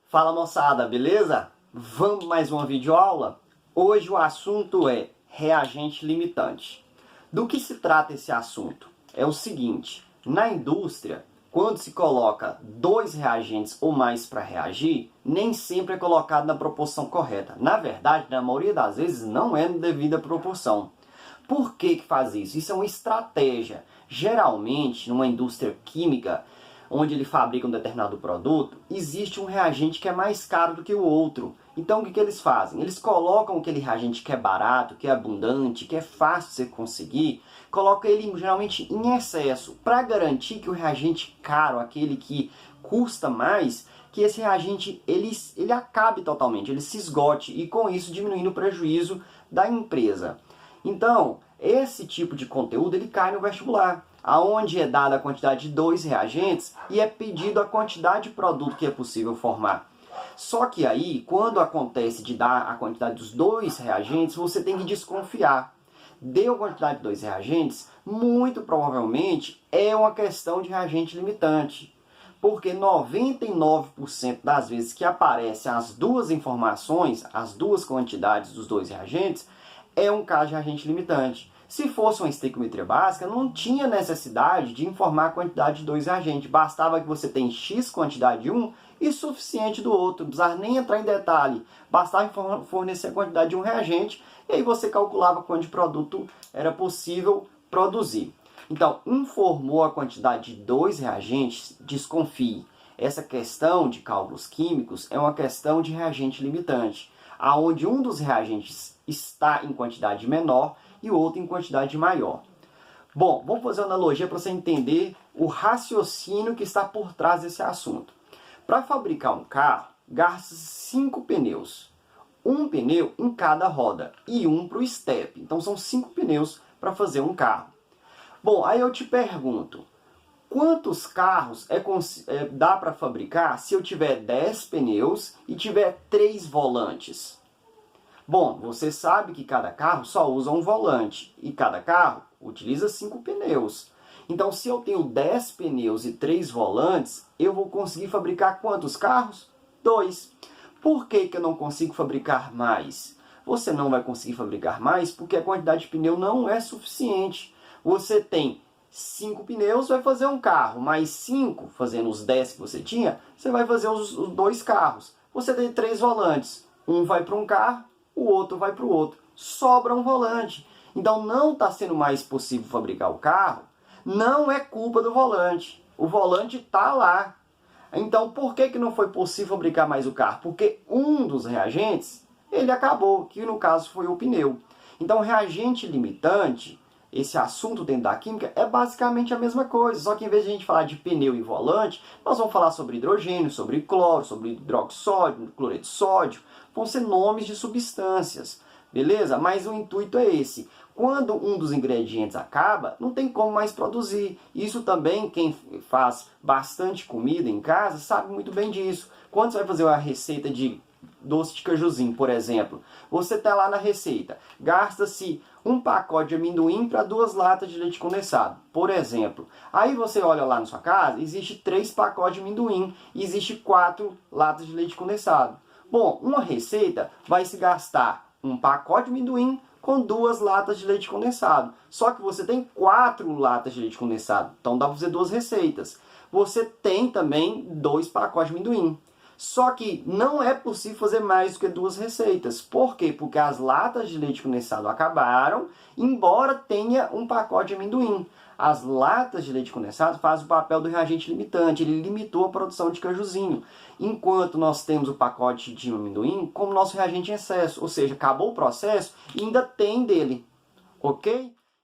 Fala moçada, beleza? Vamos mais uma videoaula? Hoje o assunto é reagente limitante. Do que se trata esse assunto? É o seguinte, na indústria, quando se coloca dois reagentes ou mais para reagir, nem sempre é colocado na proporção correta. Na verdade, na maioria das vezes, não é na devida proporção. Por que faz isso? Isso é uma estratégia. Geralmente, numa indústria química, onde ele fabrica um determinado produto, existe um reagente que é mais caro do que o outro. Então, o que eles fazem? Eles colocam aquele reagente que é barato, que é abundante, que é fácil de você conseguir, colocam ele geralmente em excesso, para garantir que o reagente caro, aquele que custa mais, que esse reagente ele acabe totalmente, ele se esgote, e com isso diminuindo o prejuízo da empresa. Então, esse tipo de conteúdo ele cai no vestibular, aonde é dada a quantidade de dois reagentes e é pedido a quantidade de produto que é possível formar. Só que aí, quando acontece de dar a quantidade dos dois reagentes, você tem que desconfiar. Deu a quantidade de dois reagentes, muito provavelmente é uma questão de reagente limitante. Porque 99% das vezes que aparecem as duas informações, as duas quantidades dos dois reagentes, é um caso de reagente limitante. Se fosse uma estequiometria básica, não tinha necessidade de informar a quantidade de dois reagentes. Bastava que você tenha X quantidade de um e suficiente do outro. Não precisava nem entrar em detalhe. Bastava fornecer a quantidade de um reagente e aí você calculava quanto de produto era possível produzir. Então, informou a quantidade de dois reagentes, desconfie. Essa questão de cálculos químicos é uma questão de reagente limitante, aonde um dos reagentes está em quantidade menor e o outro em quantidade maior. Bom, vamos fazer uma analogia para você entender o raciocínio que está por trás desse assunto. Para fabricar um carro, gasta 5 pneus. Um pneu em cada roda e um para o estepe. Então são 5 pneus para fazer um carro. Bom, aí eu te pergunto, quantos carros dá para fabricar se eu tiver 10 pneus e tiver 3 volantes? Bom, você sabe que cada carro só usa um volante e cada carro utiliza 5 pneus. Então, se eu tenho 10 pneus e 3 volantes, eu vou conseguir fabricar quantos carros? 2. Por que eu não consigo fabricar mais? Você não vai conseguir fabricar mais porque a quantidade de pneu não é suficiente. Você tem 5 pneus, vai fazer um carro, mais 5, fazendo os 10 que você tinha, você vai fazer os 2 carros. Você tem 3 volantes, um vai para um carro, o outro vai para o outro. Sobra um volante. Então não está sendo mais possível fabricar o carro, não é culpa do volante. O volante está lá. Então por que não foi possível fabricar mais o carro? Porque um dos reagentes, ele acabou, que no caso foi o pneu. Então reagente limitante, esse assunto dentro da química, é basicamente a mesma coisa. Só que em vez de a gente falar de pneu e volante, nós vamos falar sobre hidrogênio, sobre cloro, sobre hidroxódio, cloreto de sódio. Vão ser nomes de substâncias, beleza? Mas o intuito é esse. Quando um dos ingredientes acaba, não tem como mais produzir. Isso também, quem faz bastante comida em casa, sabe muito bem disso. Quando você vai fazer uma receita de doce de cajuzinho, por exemplo, você está lá na receita, gasta-se um pacote de amendoim para 2 latas de leite condensado, por exemplo. Aí você olha lá na sua casa, existe 3 pacotes de amendoim e existe 4 latas de leite condensado. Bom, uma receita vai se gastar um pacote de amendoim com 2 latas de leite condensado. Só que você tem 4 latas de leite condensado, então dá para fazer 2 receitas. Você tem também 2 pacotes de amendoim. Só que não é possível fazer mais do que 2 receitas. Por quê? Porque as latas de leite condensado acabaram, embora tenha um pacote de amendoim. As latas de leite condensado fazem o papel do reagente limitante. Ele limitou a produção de cajuzinho. Enquanto nós temos o pacote de amendoim como nosso reagente em excesso. Ou seja, acabou o processo e ainda tem dele. Ok?